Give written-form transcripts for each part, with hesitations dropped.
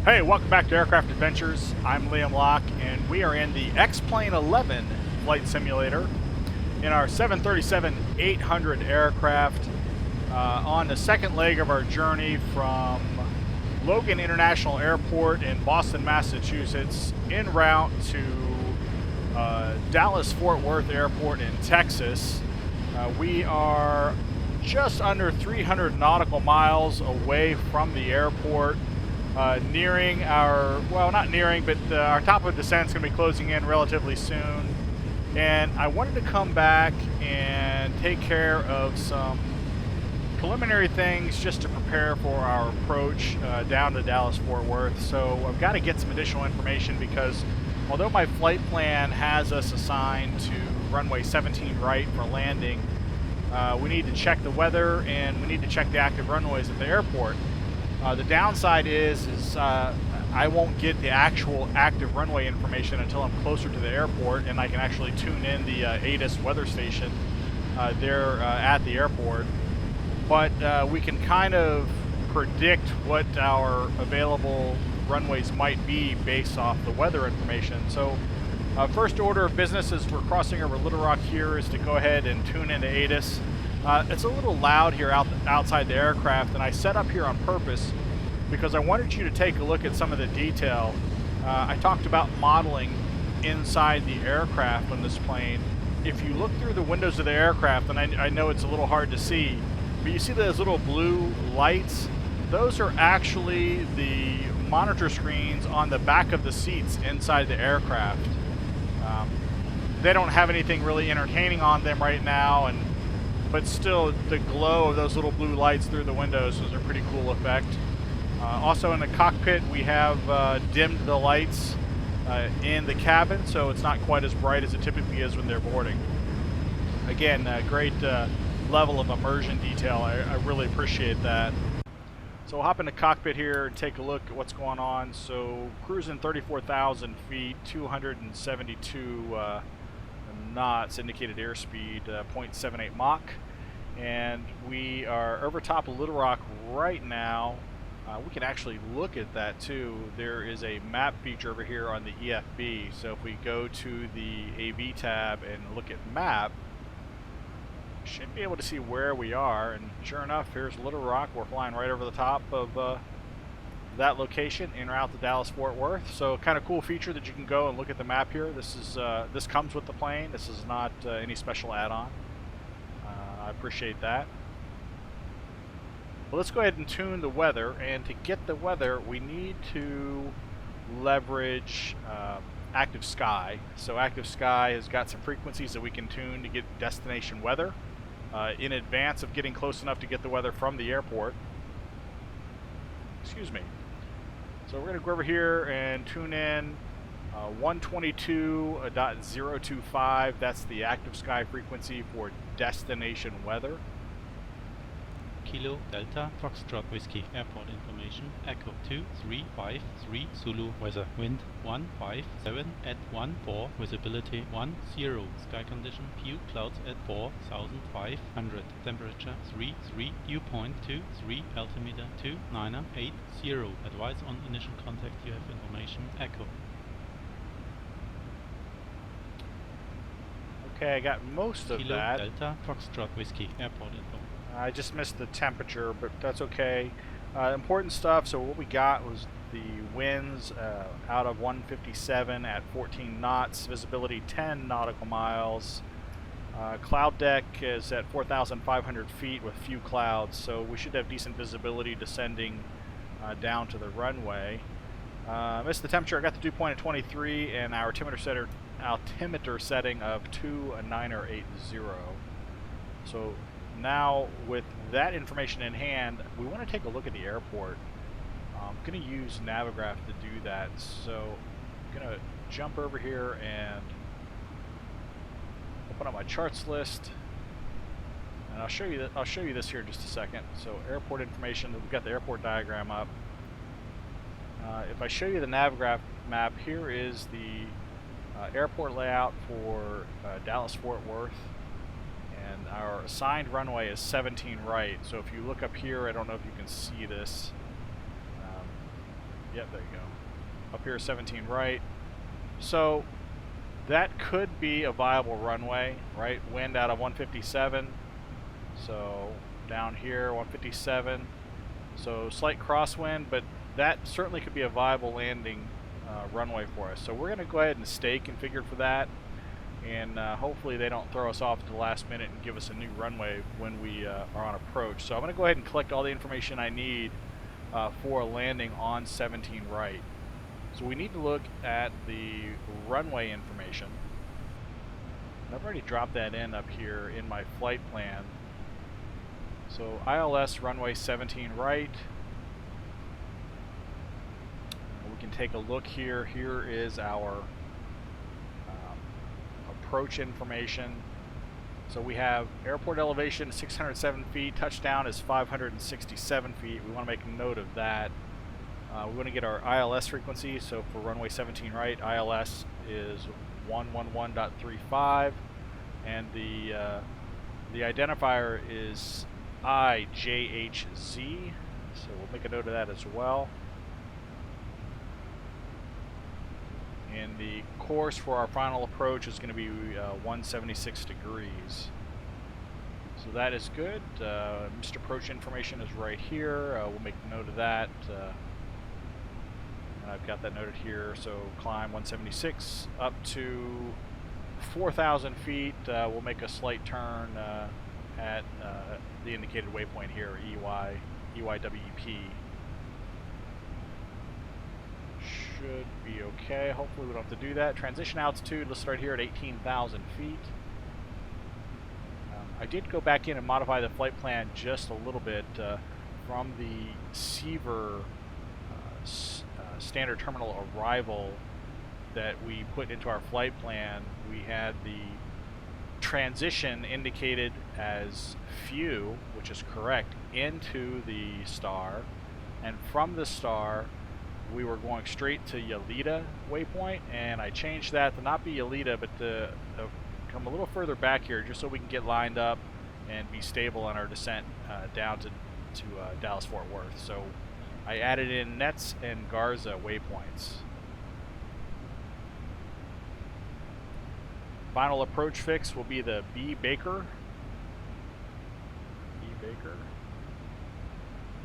Hey, welcome back to Aircraft Adventures. I'm Liam Locke, and we are in the X-Plane 11 flight simulator in our 737-800 aircraft on the second leg of our journey from Logan International Airport in Boston, Massachusetts, en route to Dallas-Fort Worth Airport in Texas. We are just under 300 nautical miles away from the airport. Nearing our, well, not nearing, but our top of descent is going to be closing in relatively soon. And I wanted to come back and take care of some preliminary things just to prepare for our approach down to Dallas-Fort Worth. So I've got to get some additional information because although my flight plan has us assigned to runway 17 right for landing, we need to check the weather and we need to check the active runways at the airport. The downside is I won't get the actual active runway information until I'm closer to the airport and I can actually tune in the ATIS weather station there at the airport. But we can kind of predict what our available runways might be based off the weather information. So first order of business as we're crossing over Little Rock here is to go ahead and tune into ATIS. It's a little loud here outside the aircraft, and I set up here on purpose because I wanted you to take a look at some of the detail. I talked about modeling inside the aircraft on this plane. If you look through the windows of the aircraft, and I know it's a little hard to see, but you see those little blue lights? Those are actually the monitor screens on the back of the seats inside the aircraft. They don't have anything really entertaining on them right now, but still the glow of those little blue lights through the windows is a pretty cool effect. Also in the cockpit we have dimmed the lights in the cabin so it's not quite as bright as it typically is when they're boarding. Again, a great level of immersion detail. I really appreciate that. So we'll hop in the cockpit here and take a look at what's going on. So cruising 34,000 feet, 272 knots, indicated airspeed 0.78 Mach, and we are over top of Little Rock right now. We can actually look at that too. There is a map feature over here on the EFB, so if we go to the AV tab and look at map, we should be able to see where we are, and sure enough, here's Little Rock. We're flying right over the top of that location en route to Dallas-Fort Worth. So kind of cool feature that you can go and look at the map here. This comes with the plane. This is not any special add-on. I appreciate that. Well, let's go ahead and tune the weather, and to get the weather we need to leverage Active Sky. So Active Sky has got some frequencies that we can tune to get destination weather in advance of getting close enough to get the weather from the airport. Excuse me. So we're going to go over here and tune in 122.025. That's the Active Sky frequency for destination weather. Kilo Delta Foxtrot Whiskey Airport information. Echo 2353 Zulu weather. Wind 157 at 14. Visibility 10. Sky condition few clouds at 4,500. Temperature 33. Dew point 23. Altimeter 2980. Advise on initial contact. You have information. Echo. Okay, I got most of Kilo that. Delta Foxtrot Whiskey Airport info. I just missed the temperature, but that's okay. Important stuff. So what we got was the winds out of 157 at 14 knots, visibility 10 nautical miles. Cloud deck is at 4,500 feet with few clouds, so we should have decent visibility descending down to the runway. Missed the temperature. I got the dew point at 23 and our altimeter setting of 2980. So now, with that information in hand, we want to take a look at the airport. I'm going to use Navigraph to do that. So I'm going to jump over here and open up my charts list, and I'll show you this here in just a second. So airport information. We've got the airport diagram up. If I show you the Navigraph map, here is the airport layout for Dallas-Fort Worth. And our assigned runway is 17 right. So if you look up here, I don't know if you can see this. Yep, there you go. Up here, 17 right. So that could be a viable runway, right? Wind out of 157. So down here, 157. So slight crosswind, but that certainly could be a viable landing runway for us. So we're going to go ahead and stay configured for that. And hopefully they don't throw us off at the last minute and give us a new runway when we are on approach. So I'm going to go ahead and collect all the information I need for a landing on 17 right. So we need to look at the runway information. I've already dropped that in up here in my flight plan. So ILS runway 17 right. We can take a look here. Here is our approach information. So we have airport elevation 607 feet, touchdown is 567 feet. We want to make a note of that. We want to get our ILS frequency. So for runway 17 right, ILS is 111.35, and the identifier is IJHZ. So we'll make a note of that as well. And the course for our final approach is going to be 176 degrees. So that is good. Missed approach information is right here. We'll make a note of that. And I've got that noted here. So climb 176 up to 4,000 feet. We'll make a slight turn at the indicated waypoint here, EYWP. Should be okay. Hopefully we don't have to do that. Transition altitude, let's start here at 18,000 feet. I did go back in and modify the flight plan just a little bit from the Seaver standard terminal arrival that we put into our flight plan. We had the transition indicated as few, which is correct, into the star, and from the star we were going straight to Yalita waypoint, and I changed that to not be Yalita, but to come a little further back here just so we can get lined up and be stable on our descent down to Dallas-Fort Worth. So I added in Nets and Garza waypoints. Final approach fix will be the B Baker.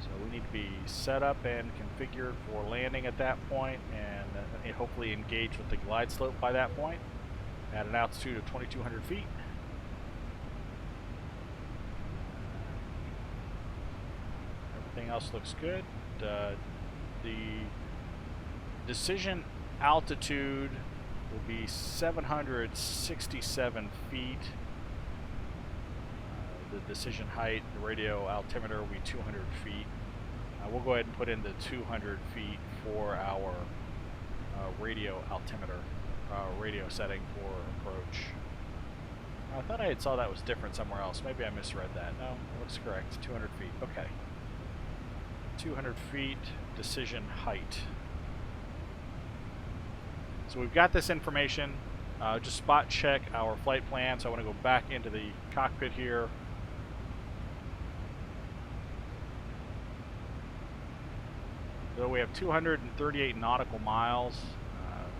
So we need to be set up and configured for landing at that point, and hopefully engage with the glide slope by that point at an altitude of 2,200 feet. Everything else looks good. The decision altitude will be 767 feet. The decision height, the radio altimeter will be 200 feet. We'll go ahead and put in the 200 feet for our radio altimeter, radio setting for approach. I thought I had saw that was different somewhere else. Maybe I misread that. No, it looks correct. 200 feet. Okay. 200 feet decision height. So we've got this information. Just spot check our flight plan. So I want to go back into the cockpit here. So we have 238 nautical miles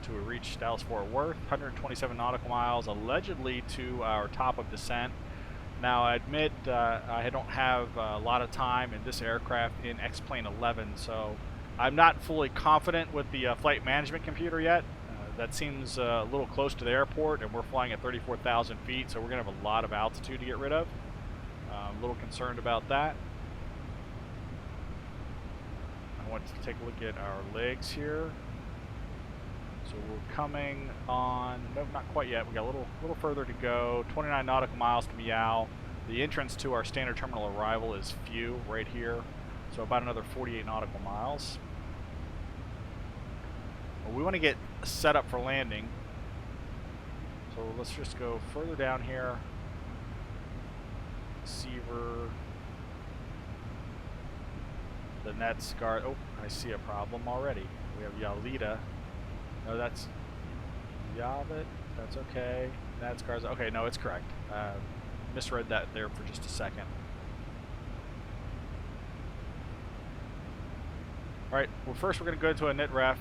to reach Dallas-Fort Worth, 127 nautical miles allegedly to our top of descent. Now I admit I don't have a lot of time in this aircraft in X-Plane 11, so I'm not fully confident with the flight management computer yet. That seems a little close to the airport, and we're flying at 34,000 feet, so we're going to have a lot of altitude to get rid of. I'm a little concerned about that. I want to take a look at our legs here. So we're coming on, no, not quite yet. We got a little further to go. 29 nautical miles to Meow. The entrance to our standard terminal arrival is Few right here. So about another 48 nautical miles. Well, we want to get set up for landing. So let's just go further down here. Seaver. The Nets guard. Oh, I see a problem already. We have Yalita. No, that's Yavit. That's okay. That's Garza. Okay, no, it's correct. Misread that there for just a second. Alright, well first we're going to go into a knit ref.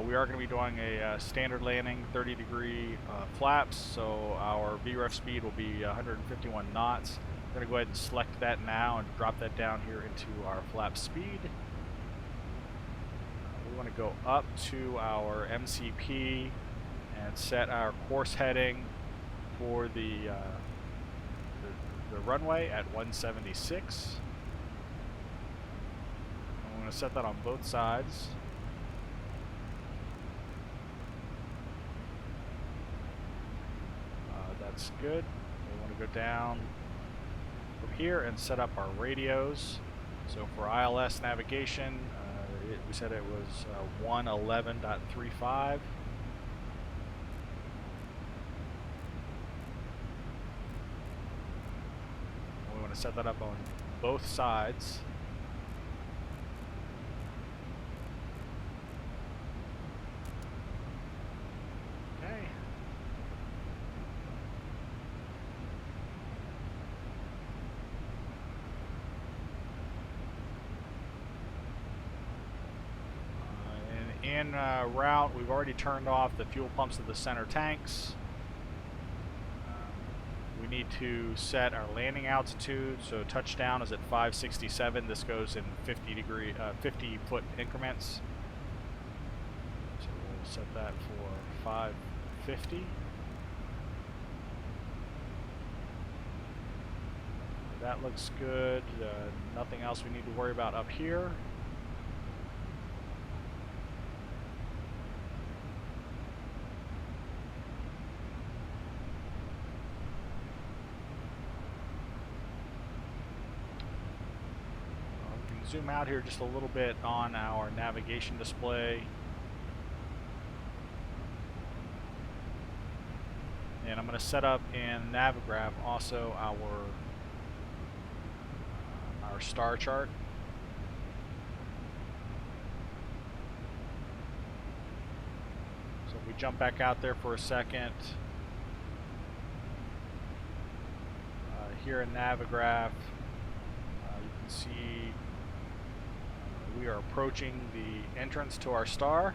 We are going to be doing a standard landing, 30-degree flaps, so our VREF speed will be 151 knots. We're going to go ahead and select that now and drop that down here into our flap speed. We want to go up to our MCP and set our course heading for the runway at 176. I'm going to set that on both sides. That's good. We want to go down from here and set up our radios. So for ILS navigation, we said it was 111.35. We want to set that up on both sides. En route, we've already turned off the fuel pumps of the center tanks. We need to set our landing altitude, so touchdown is at 567. This goes in 50-foot increments. So we'll set that for 550. That looks good. Nothing else we need to worry about up here. Zoom out here just a little bit on our navigation display. And I'm going to set up in Navigraph also our star chart. So if we jump back out there for a second, here in Navigraph, you can see we are approaching the entrance to our star,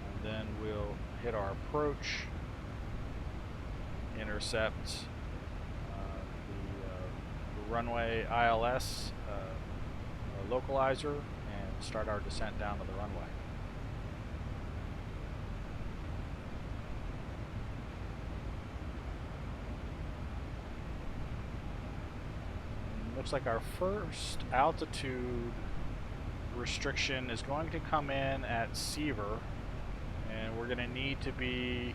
and then we'll hit our approach, intercept the runway ILS localizer, and start our descent down to the runway. Looks like our first altitude restriction is going to come in at Seaver, and we're going to need to be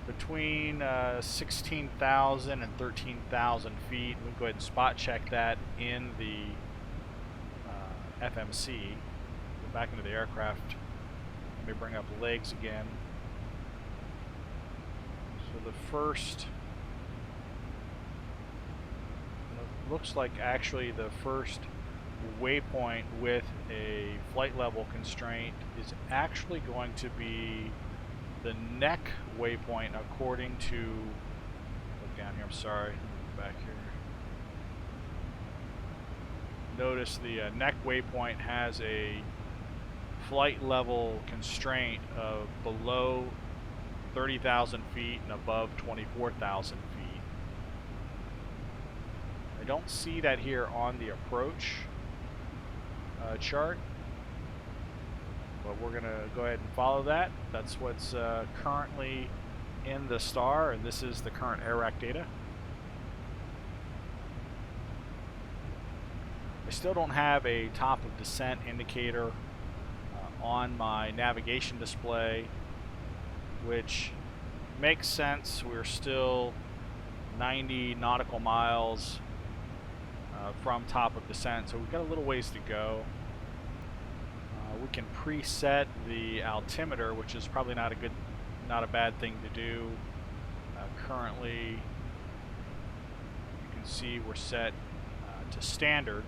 between 16,000 and 13,000 feet. We'll go ahead and spot check that in the FMC. Go back into the aircraft. Let me bring up legs again. So the first, looks like actually the first waypoint with a flight level constraint is actually going to be the neck waypoint according to, look down here, I'm sorry, back here. Notice the neck waypoint has a flight level constraint of below 30,000 feet and above 24,000 feet. I don't see that here on the approach chart, but we're going to go ahead and follow that. That's what's currently in the star, and this is the current AirRack data. I still don't have a top of descent indicator on my navigation display, which makes sense. We're still 90 nautical miles from top of descent, so we've got a little ways to go. We can preset the altimeter, which is probably not a bad thing to do. Currently, you can see we're set to standard,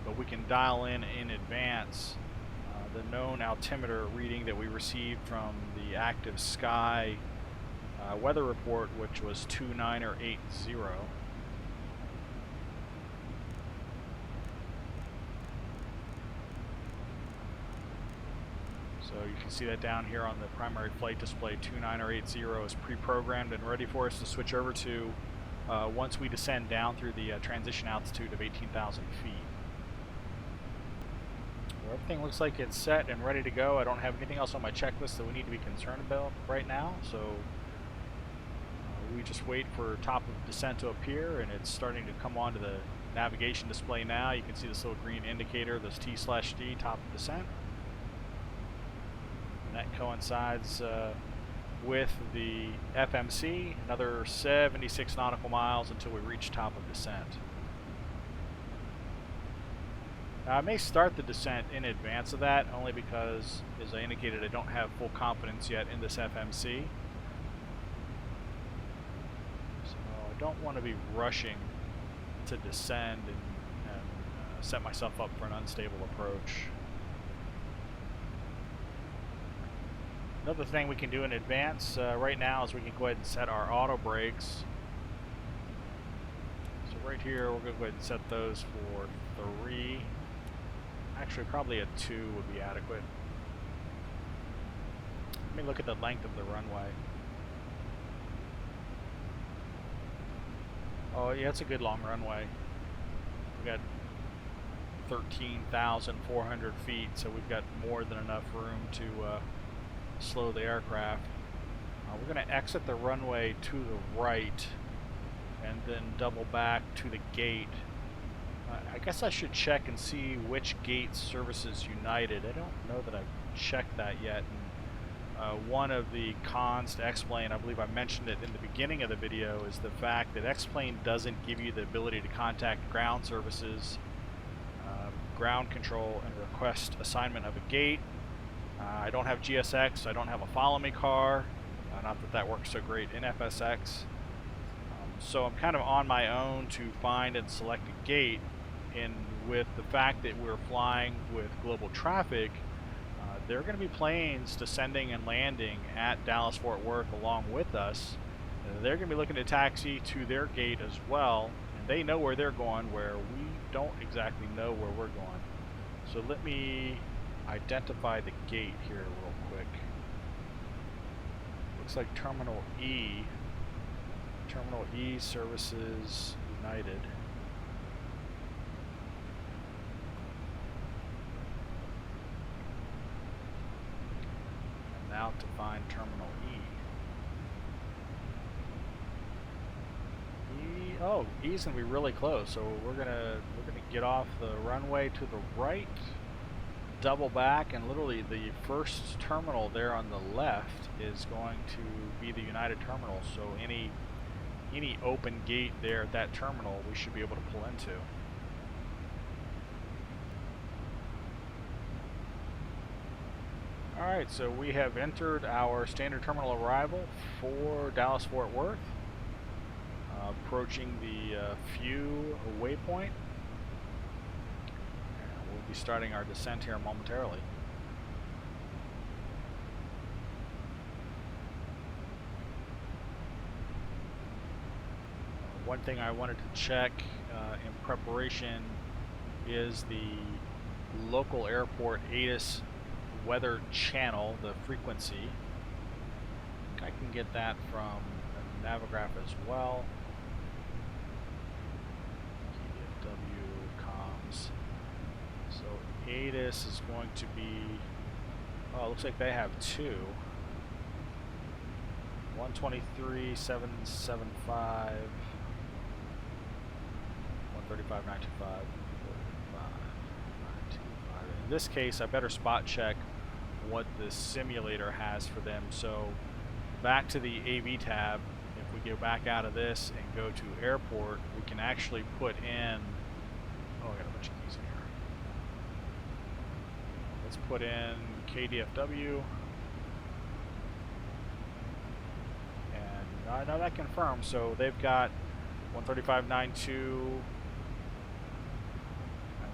but we can dial in advance the known altimeter reading that we received from the active sky weather report, which was 2980. So you can see that down here on the primary flight display. 2980 is pre-programmed and ready for us to switch over to once we descend down through the transition altitude of 18,000 feet. So everything looks like it's set and ready to go. I don't have anything else on my checklist that we need to be concerned about right now, so we just wait for top of descent to appear, and it's starting to come onto the navigation display now. You can see this little green indicator, this T/D, top of descent. And that coincides with the FMC, another 76 nautical miles until we reach top of descent. Now, I may start the descent in advance of that, only because, as I indicated, I don't have full confidence yet in this FMC. So I don't want to be rushing to descend and set myself up for an unstable approach. Another thing we can do in advance right now is we can go ahead and set our auto brakes. So right here we're going to go ahead and set those for 3. Actually, probably a 2 would be adequate. Let me look at the length of the runway. Oh yeah, it's a good long runway. We got 13,400 feet, so we've got more than enough room to slow the aircraft. We're going to exit the runway to the right and then double back to the gate. I guess I should check and see which gate services United. I don't know that I've checked that yet. And, one of the cons to X-Plane, I believe I mentioned it in the beginning of the video, is the fact that X-Plane doesn't give you the ability to contact ground services, ground control, and request assignment of a gate. I don't have GSX, I don't have a follow me car, not that that works so great in FSX. So I'm kind of on my own to find and select a gate, and with the fact that we're flying with global traffic, there are going to be planes descending and landing at Dallas-Fort Worth along with us. They're going to be looking to taxi to their gate as well, and they know where they're going, where we don't exactly know where we're going. So let me identify the gate here real quick. Looks like Terminal E. Terminal E services United. And now to find Terminal E. Oh, E's gonna be really close, so we're gonna get off the runway to the right, double back, and literally the first terminal there on the left is going to be the United terminal. So any open gate there at that terminal we should be able to pull into. Alright, so we have entered our standard terminal arrival for Dallas-Fort Worth, approaching the few waypoint. We'll be starting our descent here momentarily. One thing I wanted to check in preparation is the local airport ATIS weather channel, the frequency. I think I can get that from the Navigraph as well. KDFW comms. So ATIS is going to be, oh, it looks like they have 2. 123.775. 135.925. In this case, I better spot check what the simulator has for them. So back to the AV tab, if we go back out of this and go to airport, we can actually put in, oh, I got a bunch of keys in here. Let's put in KDFW. And now that confirms, so they've got 135.92.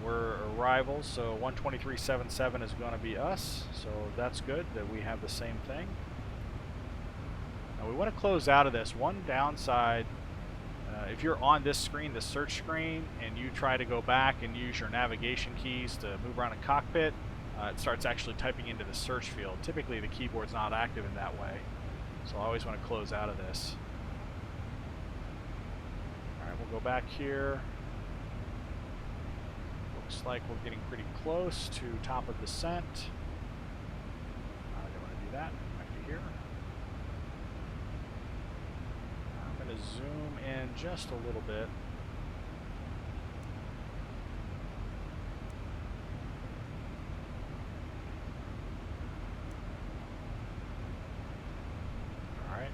We're arrivals, so 123.77 is going to be us, so that's good that we have the same thing. Now we want to close out of this. One downside, if you're on this screen, the search screen, and you try to go back and use your navigation keys to move around a cockpit, it starts actually typing into the search field. Typically the keyboard's not active in that way, so I always want to close out of this. Alright, we'll go back here. Looks like we're getting pretty close to top of descent. I don't want to do that. Back to here. I'm going to zoom in just a little bit. Alright.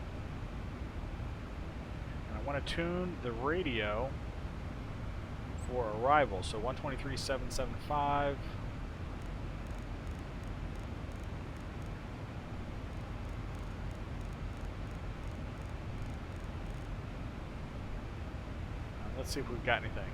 And I want to tune the radio for arrival. So 123.775. Let's see if we've got anything.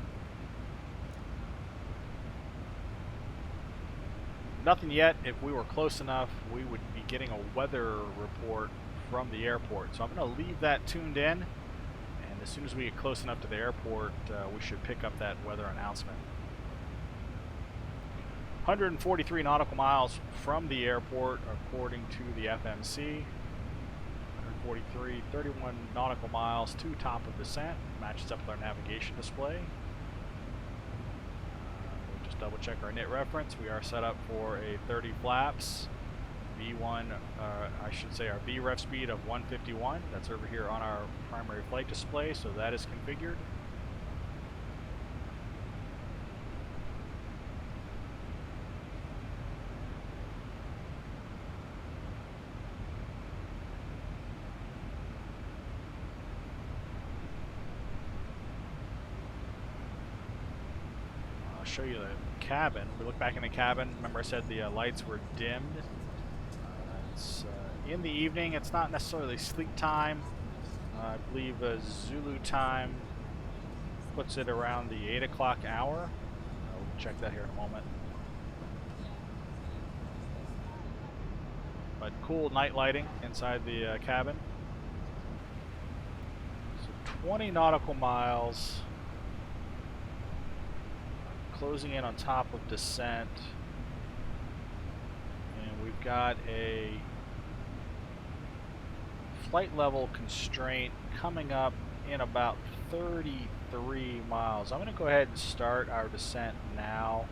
Nothing yet. If we were close enough, we would be getting a weather report from the airport. So I'm going to leave that tuned in, and as soon as we get close enough to the airport, we should pick up that weather announcement. 143 nautical miles from the airport, according to the FMC. 143, 31 nautical miles to top of descent. Matches up with our navigation display. We'll just double check our knit reference. We are set up for a 30 flaps. V1, I should say our VREF speed of 151. That's over here on our primary flight display, so that is configured. Show you the cabin. We look back in the cabin. Remember I said the lights were dimmed. It's in the evening. It's not necessarily sleep time. I believe Zulu time puts it around the 8 o'clock hour. We'll check that here in a moment. But cool night lighting inside the cabin. So 20 nautical miles. Closing in on top of descent, and we've got a flight level constraint coming up in about 33 miles. I'm going to go ahead and start our descent now.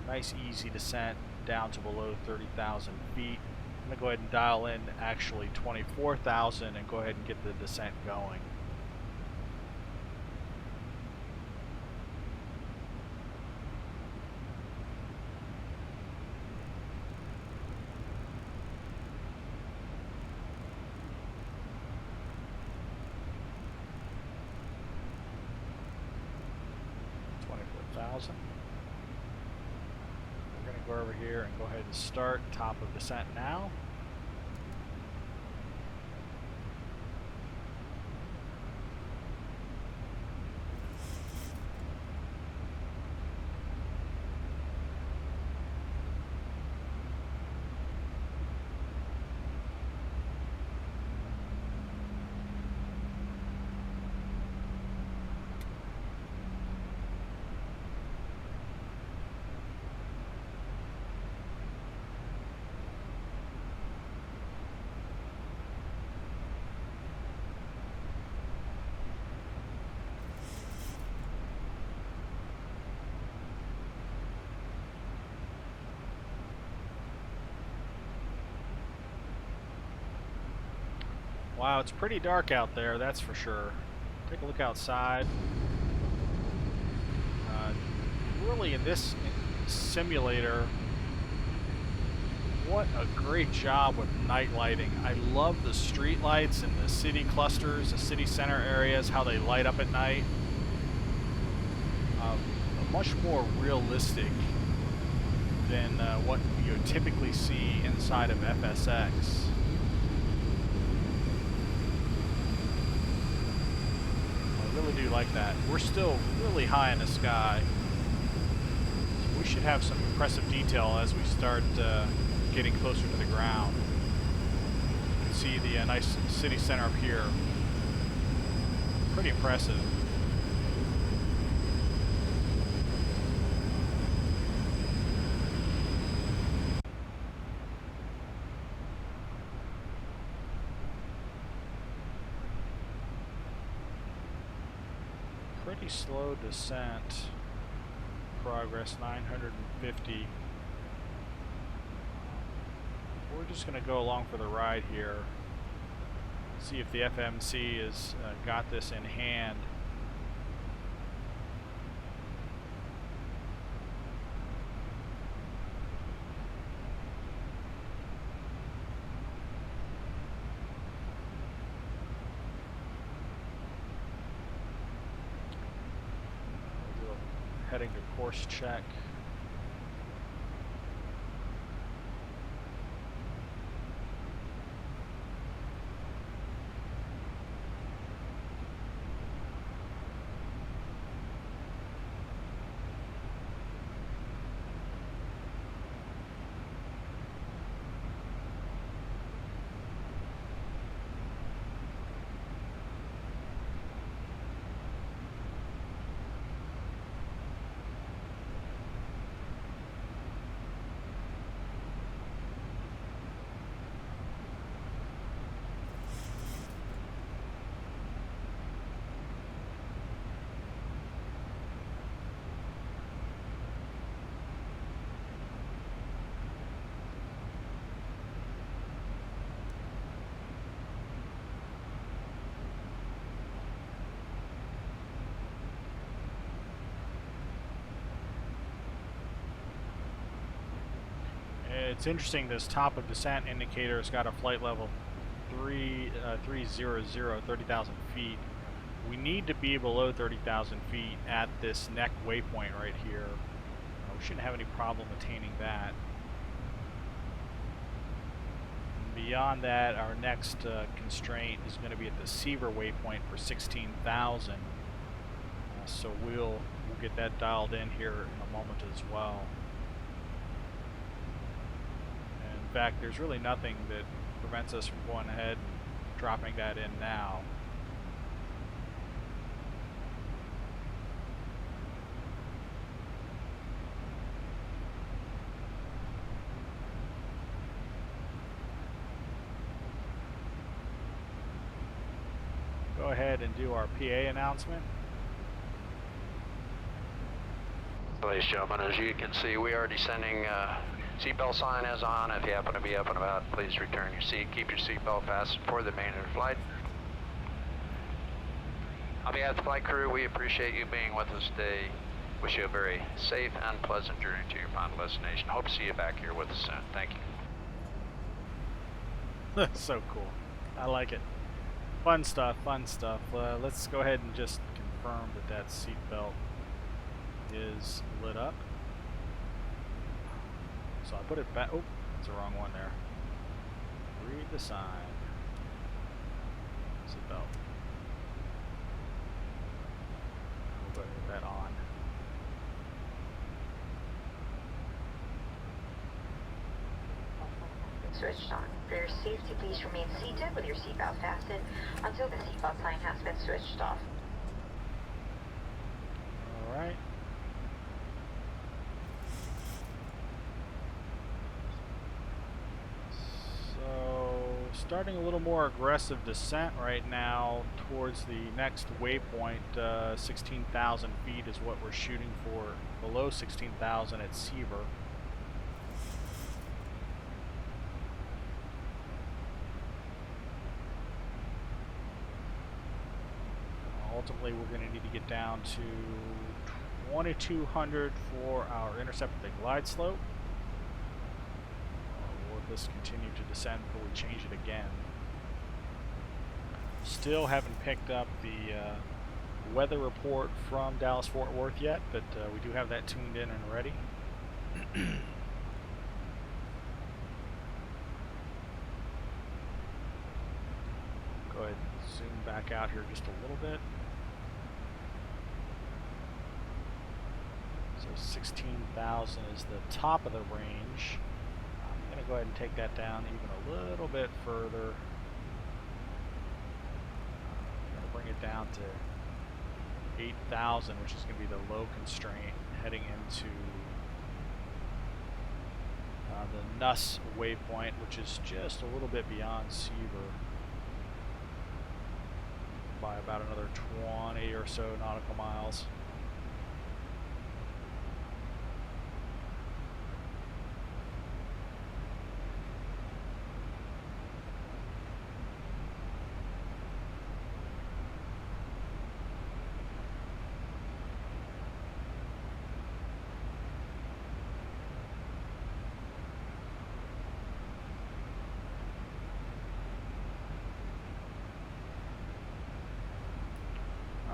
Nice easy descent down to below 30,000 feet. I'm going to go ahead and dial in actually 24,000 and go ahead and get the descent going. We're going to go over here and go ahead and start top of descent now. Wow, it's pretty dark out there, that's for sure. Take a look outside. Really, in this simulator, what a great job with night lighting. I love the street lights and the city clusters, the city center areas, how they light up at night. Much more realistic than what you typically see inside of FSX. I really do like that. We're still really high in the sky. So we should have some impressive detail as we start getting closer to the ground. You can see the nice city center up here. Pretty impressive. pretty slow descent. Progress 950. We're just going to go along for the ride here. See if the FMC has got this in hand. Heading to course check. It's interesting, this top of descent indicator has got a flight level 300, 30,000 feet. We need to be below 30,000 feet at this neck waypoint right here. We shouldn't have any problem attaining that. And beyond that, our next constraint is going to be at the Seaver waypoint for 16,000. So we'll get that dialed in here in a moment as well. In fact, there's really nothing that prevents us from going ahead and dropping that in now. Go ahead and do our PA announcement. Ladies and gentlemen, as you can see, we are descending. Seatbelt sign is on. If you happen to be up and about, please return your seat. Keep your seatbelt fastened for the remainder of the flight. On behalf of the flight crew, we appreciate you being with us today. Wish you a very safe and pleasant journey to your final destination. Hope to see you back here with us soon. Thank you. So cool. I like it. Fun stuff, fun stuff. Let's go ahead and just confirm that that seatbelt is lit up. So I put it back. Oh, it's the wrong one there. Read the sign. Seatbelt. We'll go ahead and put that on. Switched on. For your safety, please remain seated with your seatbelt fastened until the seatbelt sign has been switched off. All right. Starting a little more aggressive descent right now towards the next waypoint. 16,000 feet is what we're shooting for, below 16,000 at Seaver. Ultimately, we're going to need to get down to 2,200 for our intercept with the glide slope. Let's continue to descend before we change it again. Still haven't picked up the weather report from Dallas-Fort Worth yet, but we do have that tuned in and ready. Go ahead and zoom back out here just a little bit. So 16,000 is the top of the range. I'm going to go ahead and take that down even a little bit further. I'm going to bring it down to 8,000, which is going to be the low constraint heading into the Nuss waypoint, which is just a little bit beyond Seaver. by about another 20 or so nautical miles.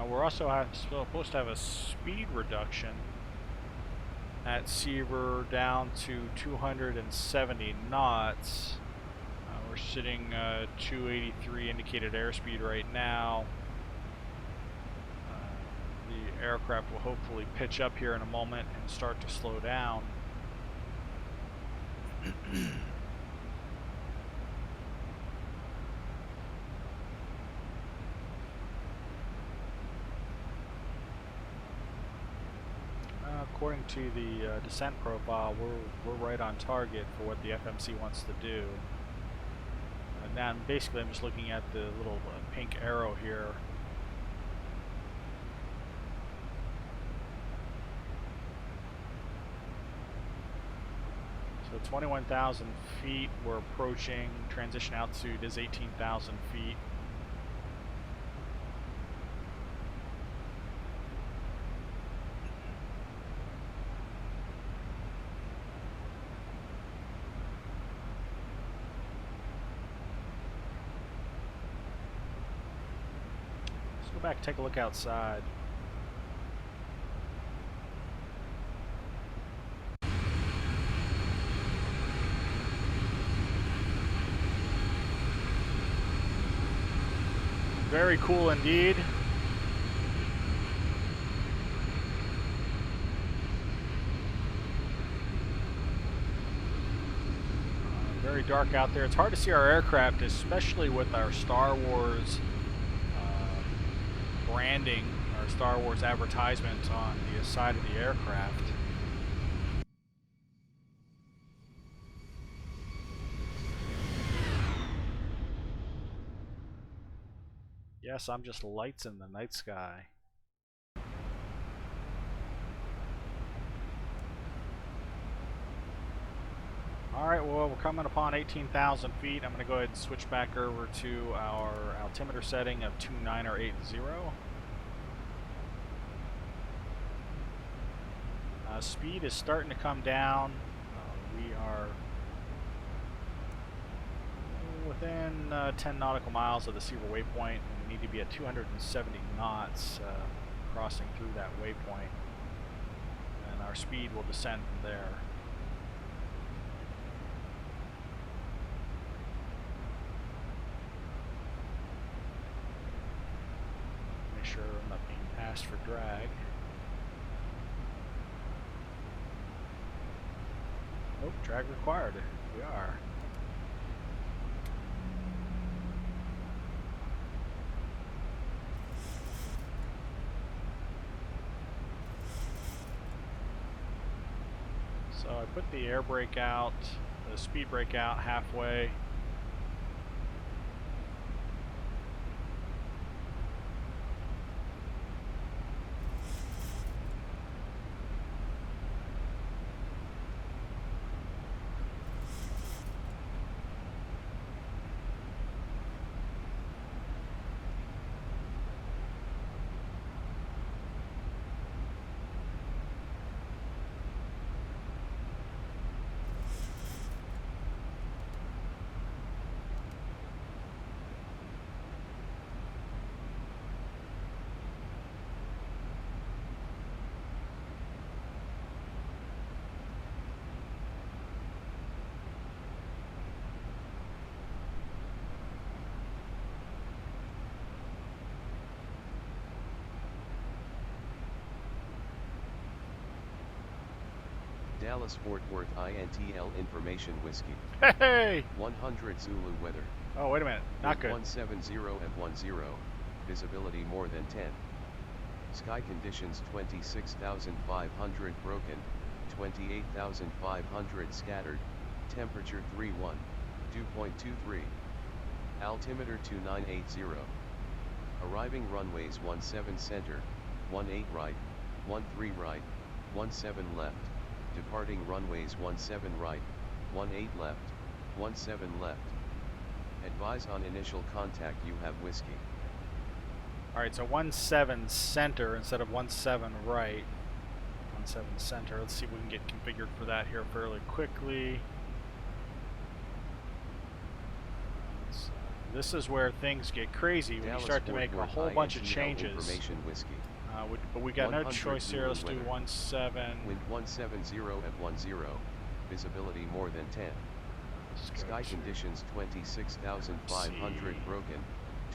We're also supposed to have a speed reduction at Seaver down to 270 knots. We're sitting 283 indicated airspeed right now. The aircraft will hopefully pitch up here in a moment and start to slow down. According to the descent profile, we're right on target for what the FMC wants to do. Now, basically, I'm just looking at the little pink arrow here. So 21,000 feet, we're approaching. Transition altitude is 18,000 feet. Go back and take a look outside. Very cool indeed. Very dark out there. It's hard to see our aircraft, especially with our Star Wars branding, our Star Wars advertisement on the side of the aircraft. Yes, I'm just lights in the night sky. Alright, well, we're coming upon 18,000 feet. I'm going to go ahead and switch back over to our altimeter setting of 2980. Speed is starting to come down. We are within 10 nautical miles of the Seaver waypoint, and we need to be at 270 knots crossing through that waypoint, and our speed will descend from there. Make sure I'm not being passed for drag. Oh, drag required. We are. So I put the air brake out, the speed brake out halfway. Dallas Fort Worth INTL information whiskey. Hey! 100 Zulu weather. Oh, wait a minute. Not good. 170 F10. Visibility more than 10. Sky conditions 26,500 broken, 28,500 scattered, temperature 31, dew point 23. Altimeter 2980. Arriving runways 17 center, 18 right, 13 right, 17 left, departing runways 17 right, 18 left, 17 left. Advise on initial contact you have whiskey. Alright, so 17 center instead of 17 right. 17 center. Let's see if we can get configured for that here fairly quickly. This is where things get crazy when you start to make a whole bunch of changes. But we got no choice here. Let's do 17. Wind 170 at 10. Visibility more than 10. Sky conditions 26,500 broken,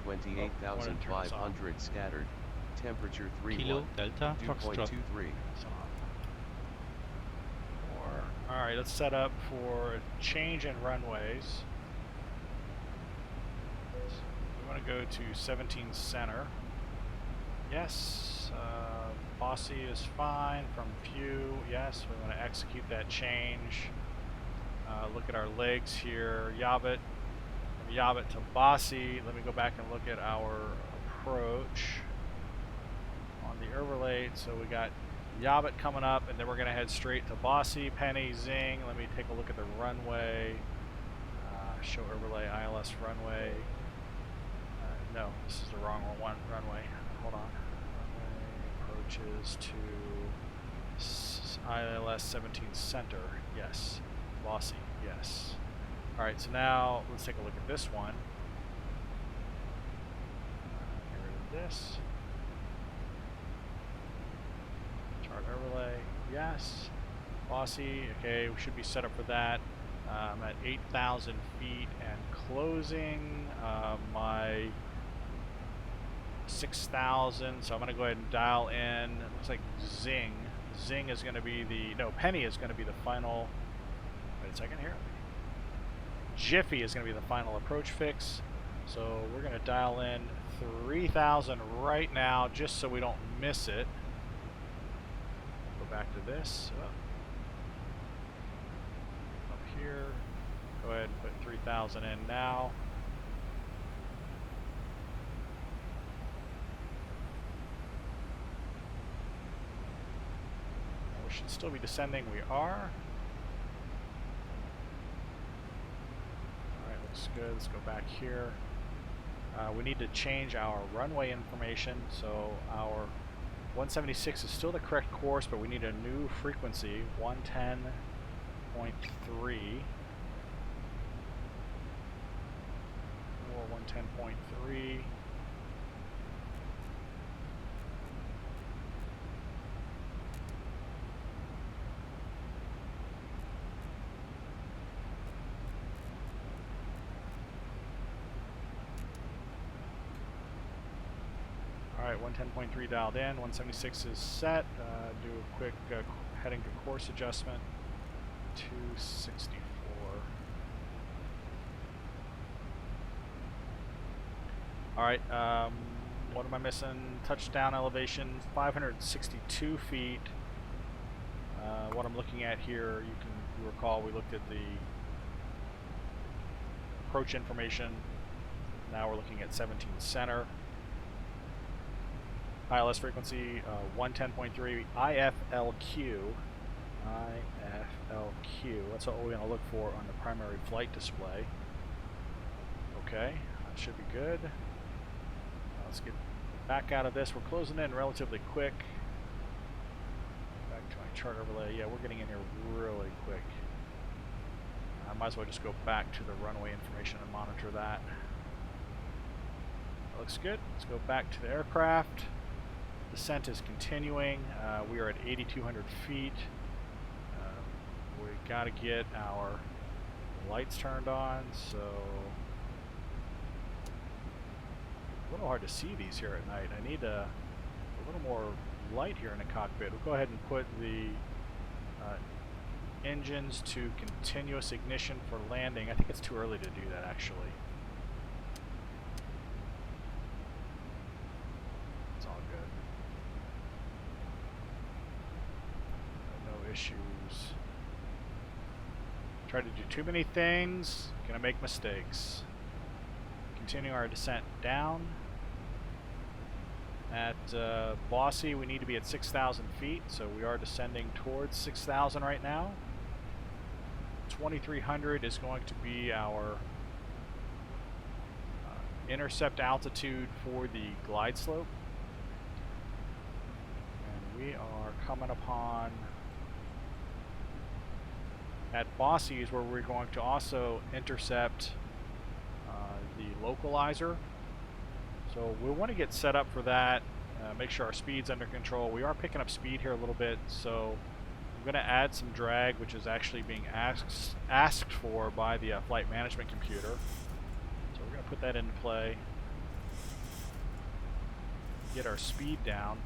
28,500 scattered. Temperature 31. Kilo Delta Dew Foxtrot. 0.23. Alright, let's set up for a change in runways. We want to go to 17 center. Yes, bossy is fine. From view, yes, we want to execute that change. Look at our legs here. Yaw it to bossy. Let me go back and look at our approach on the overlay. So we got yaw it coming up, and then we're going to head straight to bossy, penny, zing. Let me take a look at the runway. Show overlay, ILS runway. No, this is the wrong one. Runway. Hold on. Runway approaches to ILS 17 center. Yes. Bossy. Yes. Alright, so now let's take a look at this one. Get rid of this. Chart overlay. Yes. Bossy. Okay, we should be set up for that. I'm at 8,000 feet and closing. My 6,000, so I'm going to go ahead and dial in. It looks like Zing. Zing is going to be the, no, Penny is going to be the final, wait a second here. Jiffy is going to be the final approach fix. So we're going to dial in 3,000 right now just so we don't miss it. Go back to this. Up here. Go ahead and put 3,000 in now. Should still be descending. We are. Alright, looks good. Let's go back here. We need to change our runway information. So our 176 is still the correct course, but we need a new frequency, 110.3. Or 110.3. Alright, 110.3 dialed in, 176 is set. Do a quick heading to course adjustment. 264. Alright, what am I missing? Touchdown elevation, 562 feet. What I'm looking at here, you recall we looked at the approach information. Now we're looking at 17 center. ILS frequency 110.3 IFLQ. IFLQ. That's what we're going to look for on the primary flight display. Okay, that should be good. Let's get back out of this. We're closing in relatively quick. Back to my chart overlay. Yeah, we're getting in here really quick. I might as well just go back to the runway information and monitor that. That looks good. Let's go back to the aircraft. Descent is continuing. We are at 8,200 feet. We got to get our lights turned on, so a little hard to see these here at night. I need a little more light here in the cockpit. We'll go ahead and put the engines to continuous ignition for landing. I think it's too early to do that, actually. It's all good. No issues. Try to do too many things, gonna make mistakes. Continue our descent down. At Bossy, we need to be at 6,000 feet, so we are descending towards 6,000 right now. 2,300 is going to be our intercept altitude for the glide slope. And we are coming upon, at Bossy is where we're going to also intercept the localizer. So we want to get set up for that, make sure our speed's under control. We are picking up speed here a little bit, so I'm going to add some drag, which is actually being asked for by the flight management computer. So we're going to put that into play, get our speed down.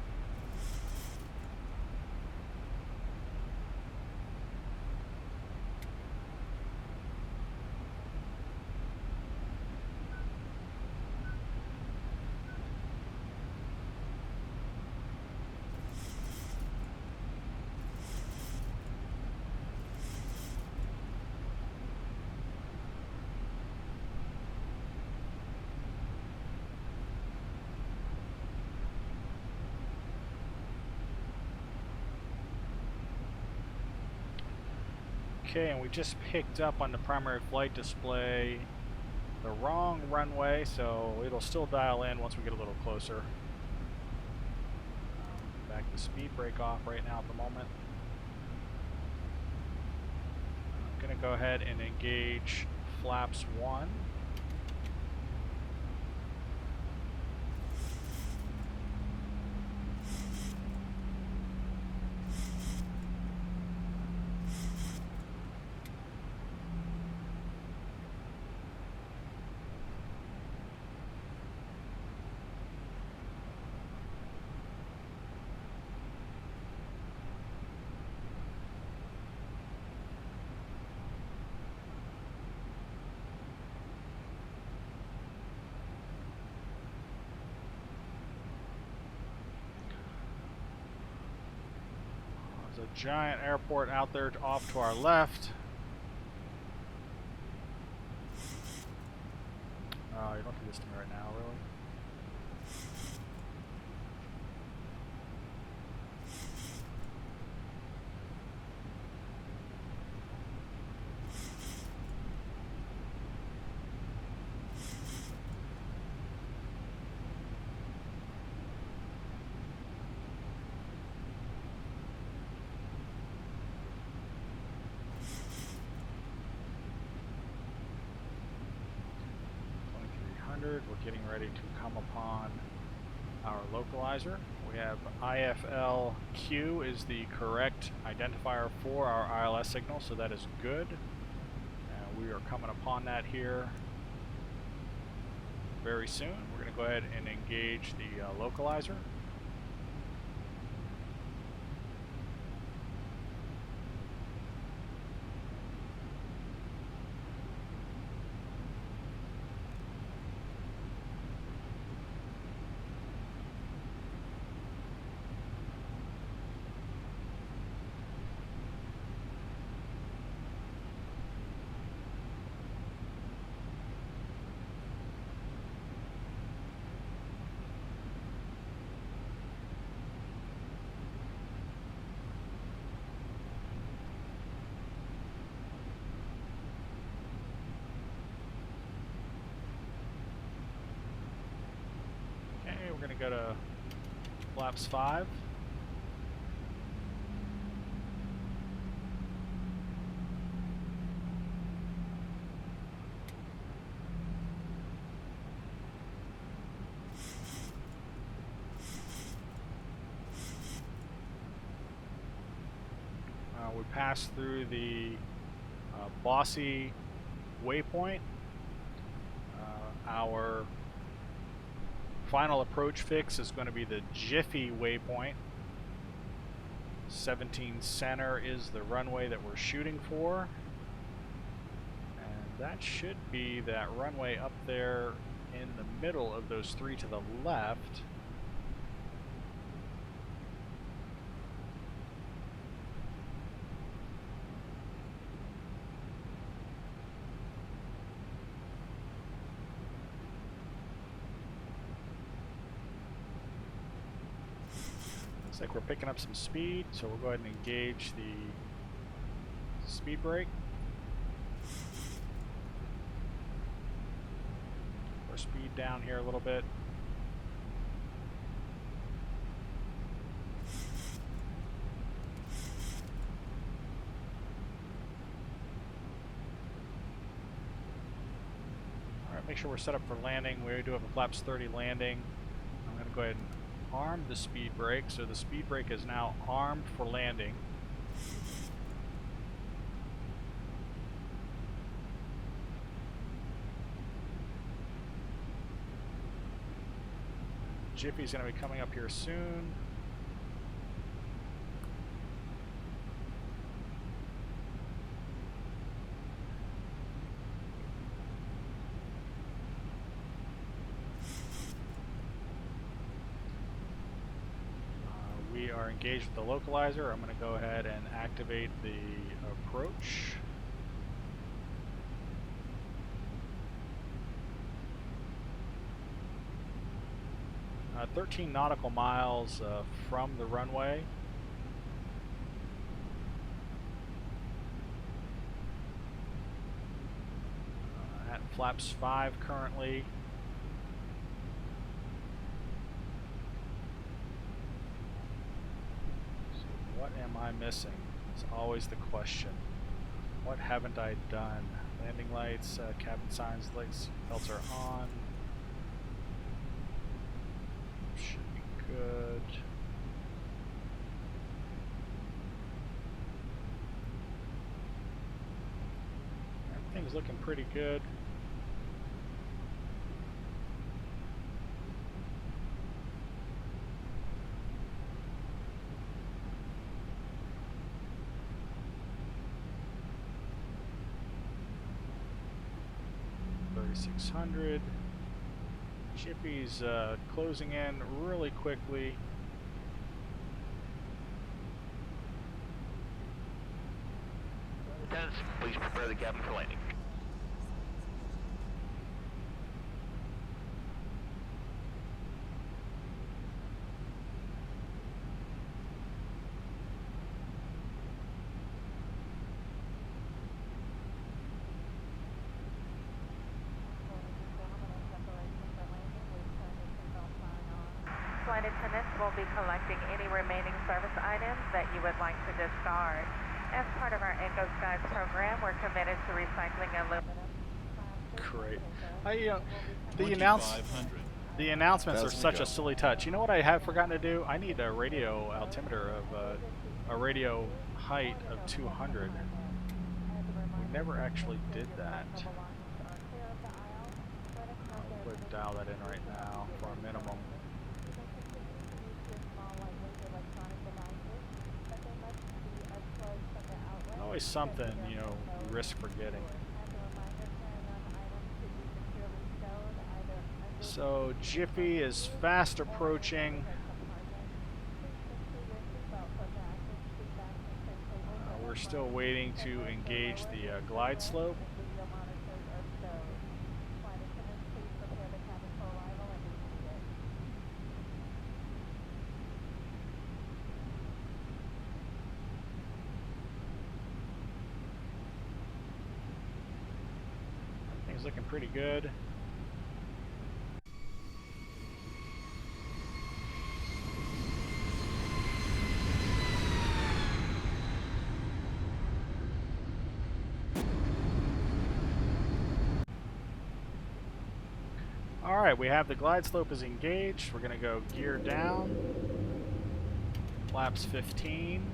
Okay, and we just picked up on the primary flight display the wrong runway, so it'll still dial in once we get a little closer. Back the speed brake off right now at the moment. I'm going to go ahead and engage flaps 1. There's a giant airport out there off to our left. Oh, you don't do this to me right now, really? We're getting ready to come upon our localizer. We have IFLQ is the correct identifier for our ILS signal, so that is good. We are coming upon that here very soon. We're going to go ahead and engage the localizer. We're going to go to flaps 5. We passed through the Bossy waypoint. Our final approach fix is going to be the Jiffy waypoint. 17 center is the runway that we're shooting for. And that should be that runway up there in the middle of those 3 to the left. like we're picking up some speed, so we'll go ahead and engage the speed brake. Our speed down here a little bit. Alright, make sure we're set up for landing. We do have a flaps 30 landing. I'm going to go ahead and arm the speed brake, so the speed brake is now armed for landing. Jiffy's going to be coming up here soon. We are engaged with the localizer. I'm going to go ahead and activate the approach. 13 nautical miles from the runway. At flaps 5 currently. So what am I missing? It's always the question. What haven't I done? Landing lights, cabin signs, lights, belts are on. Should be good. Everything's looking pretty good. $3,600. Chippy's closing in really quickly. Lieutenants, please prepare the cabin for landing. Flight attendants will be collecting any remaining service items that you would like to discard. As part of our Echo Skies program, we're committed to recycling aluminum. Great. The announcements are such a silly touch. You know what I have forgotten to do? I need a radio altimeter of a radio height of 200. We never actually did that. I'll dial that in right now for a minimum. Always something, you know, you risk forgetting. So Jiffy is fast approaching. We're still waiting to engage the glide slope. Everything's looking pretty good. Alright, we have the glide slope is engaged. We're going to go gear down. Flaps 15.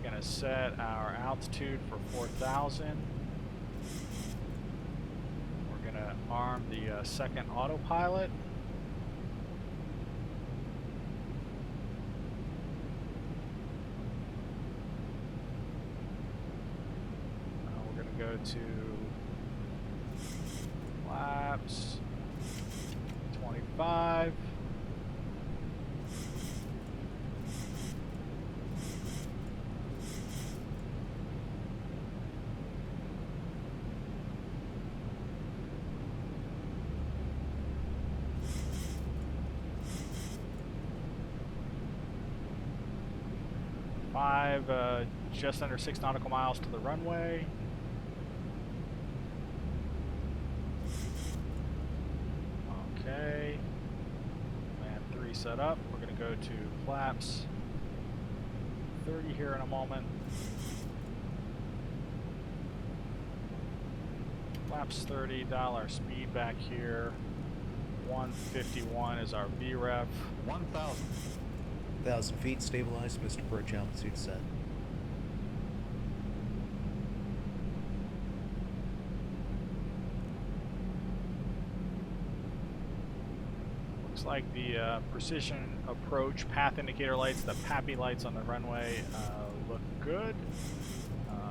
Going to set our altitude for 4,000. We're going to arm the second autopilot. We're going to go to flaps 25. Just under 6 nautical miles to the runway. Okay. Land 3 set up. We're going to go to flaps 30 here in a moment. Flaps 30, dial our speed back here. 151 is our VREF. 1,000. 1,000 feet, stabilized, Mr. Perch, altitude set. Looks like the precision approach path indicator lights, the PAPI lights on the runway look good.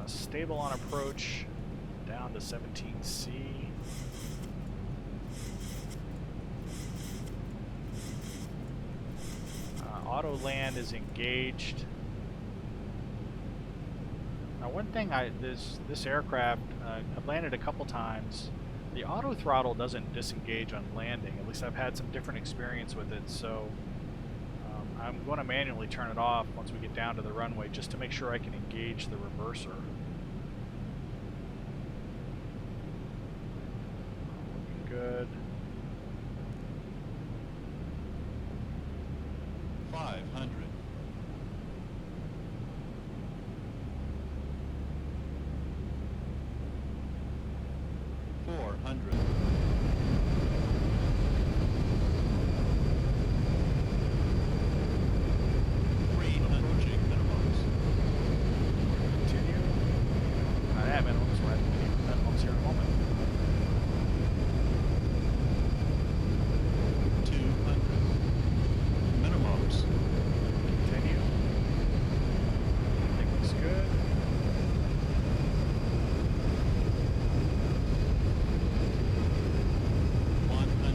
Stable on approach down to 17C. Auto land is engaged. Now, one thing this aircraft I've landed a couple times. The auto throttle doesn't disengage on landing. At least I've had some different experience with it. So I'm going to manually turn it off once we get down to the runway, just to make sure I can engage the reverser. Looking good. 500. 400. 300. Approaching minimums. Continue. Yeah, minimums. We're at minimums here in a moment. 200. Minimums. Continue. Everything looks good. 100.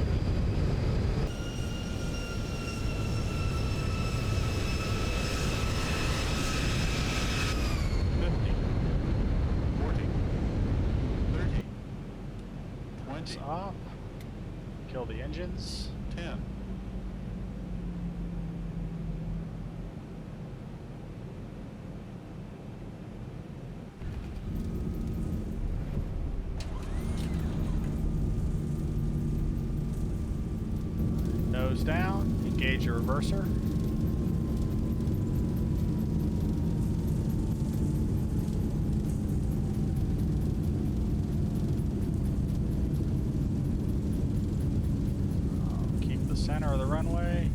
50. 40. 30. 20. Off. Kill the engines. 10. Nose down. Engage your reverser. Keep the center of the runway.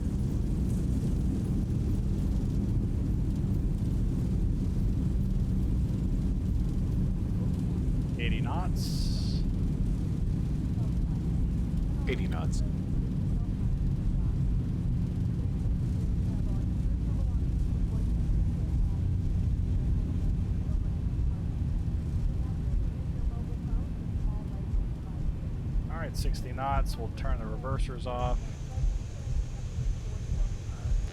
Knots. 80 knots. All right, 60 knots. We'll turn the reversers off.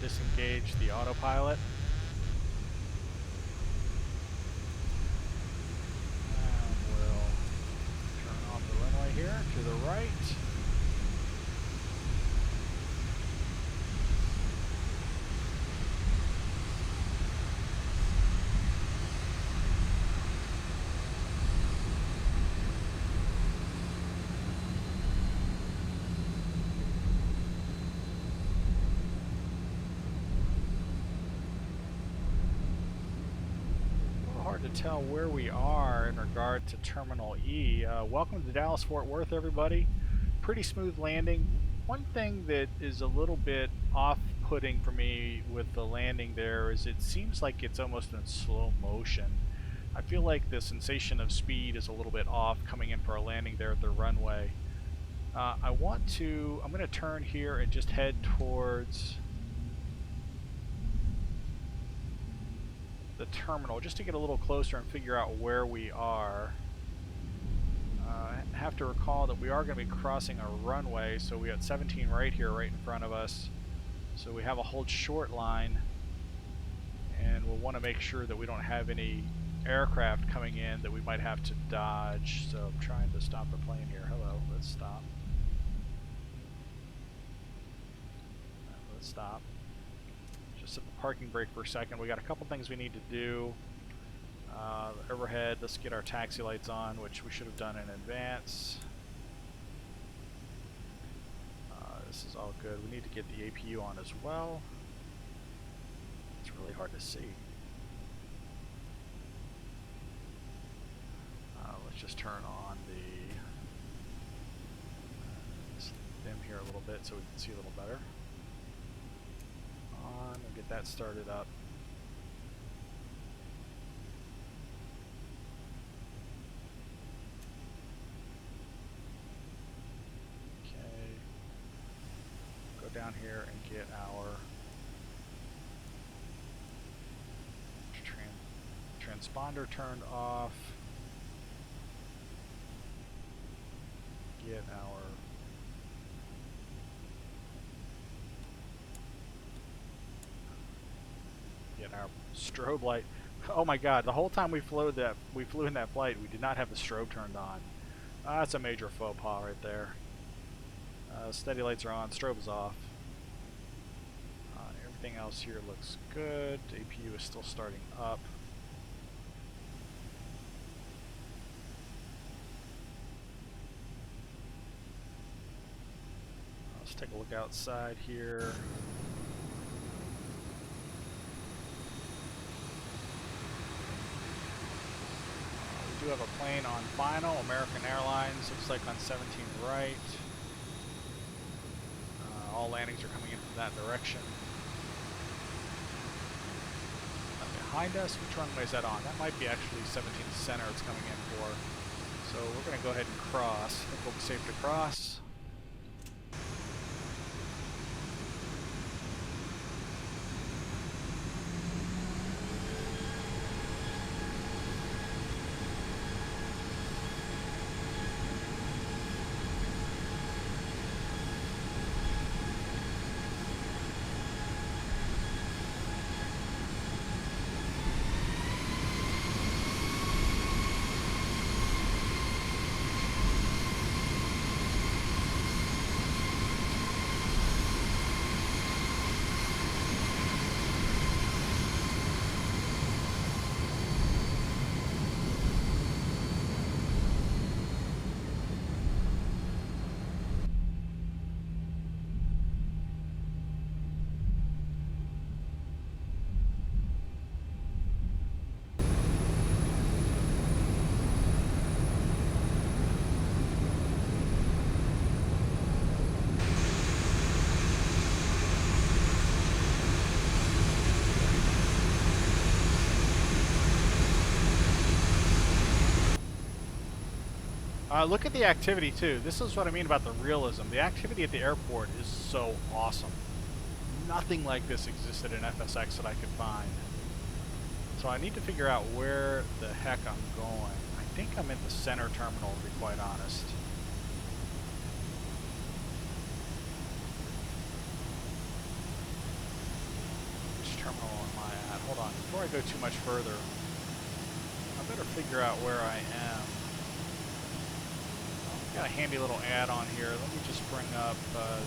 Disengage the autopilot. And we'll turn off the runway here to the right. To tell where we are in regard to Terminal E. Welcome to Dallas-Fort Worth, everybody. Pretty smooth landing. One thing that is a little bit off-putting for me with the landing there is it seems like it's almost in slow motion. I feel like the sensation of speed is a little bit off coming in for a landing there at the runway. I'm going to turn here and just head towards the terminal just to get a little closer and figure out where we are. Have to recall that we are going to be crossing a runway, so we got 17 right here, right in front of us. So we have a hold short line, and we'll want to make sure that we don't have any aircraft coming in that we might have to dodge. So I'm trying to stop the plane here. Hello, let's stop. Let's stop. just hit the parking brake for a second. We got a couple things we need to do. Overhead, let's get our taxi lights on, which we should have done in advance. This is all good. We need to get the APU on as well. It's really hard to see. Let's just turn on the dim here a little bit so we can see a little better. On and get that started up. Down here and get our transponder turned off. Get our strobe light. Oh my God! The whole time we flew in that flight, we did not have the strobe turned on. That's a major faux pas right there. Steady lights are on, strobe is off. Everything else here looks good. APU is still starting up. Let's take a look outside here. We do have a plane on final, American Airlines, looks like on 17th right. All landings are coming in from that direction. Behind us, which runway is that on? That might be actually 17th center it's coming in for. So we're going to go ahead and cross. I think we'll be safe to cross. Look at the activity too. This is what I mean about the realism. The activity at the airport is so awesome. Nothing like this existed in FSX that I could find. So I need to figure out where the heck I'm going. I think I'm in the center terminal, to be quite honest. Which terminal am I at? Hold on. Before I go too much further, I better figure out where I am. Got a handy little add-on here. Let me just bring up the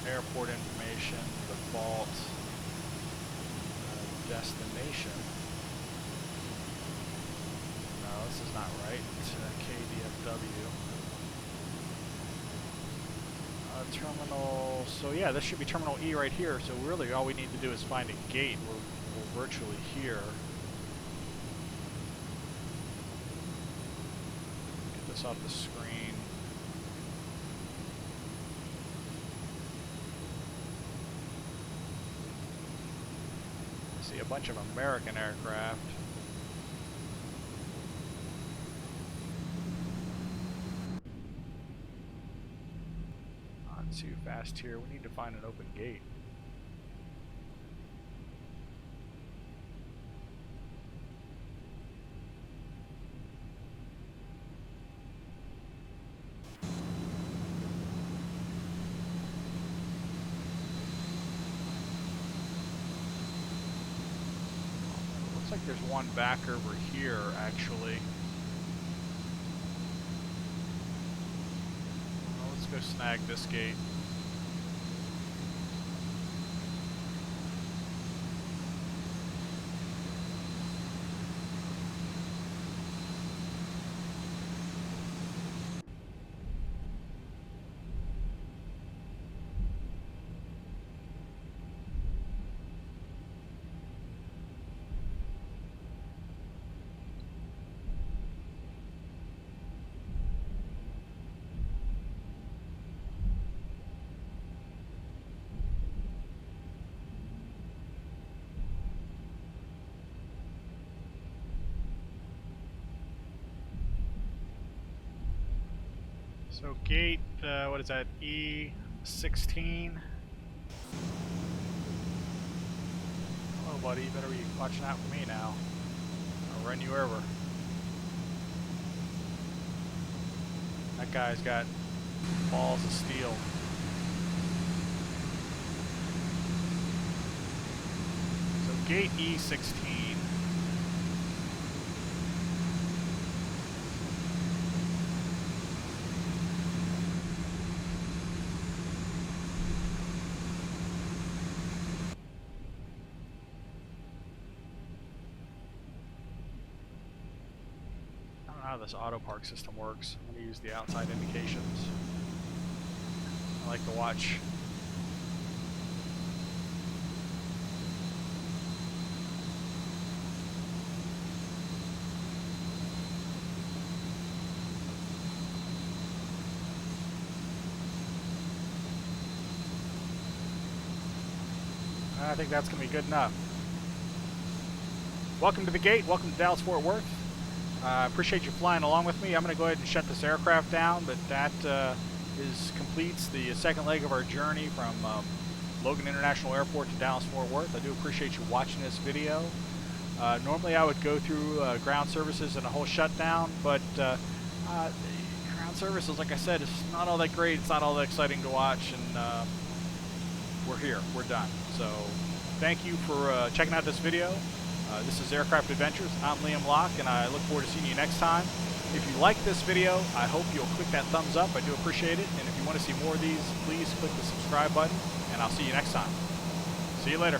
airport information, default destination. No, this is not right. It's KDFW. Terminal. So yeah, this should be Terminal E right here. So really, all we need to do is find a gate. We're virtually here. Off the screen. I see a bunch of American aircraft. Not too fast here. We need to find an open gate. Looks like there's one back over here, actually. Well, let's go snag this gate. So gate, what is that, E16? Hello buddy, you better be watching out for me now. I'll run you over. That guy's got balls of steel. So gate E16. I don't know how this auto park system works. I'm going to use the outside indications. I like to watch. I think that's going to be good enough. Welcome to the gate. Welcome to Dallas-Fort Worth. I appreciate you flying along with me. I'm going to go ahead and shut this aircraft down, but that completes the second leg of our journey from Logan International Airport to Dallas-Fort Worth. I do appreciate you watching this video. Normally I would go through ground services and a whole shutdown, but ground services, like I said, it's not all that great. It's not all that exciting to watch, and we're here. We're done. So thank you for checking out this video. This is Aircraft Adventures. I'm Liam Locke, and I look forward to seeing you next time. If you like this video, I hope you'll click that thumbs up. I do appreciate it. And if you want to see more of these, please click the subscribe button, and I'll see you next time. See you later.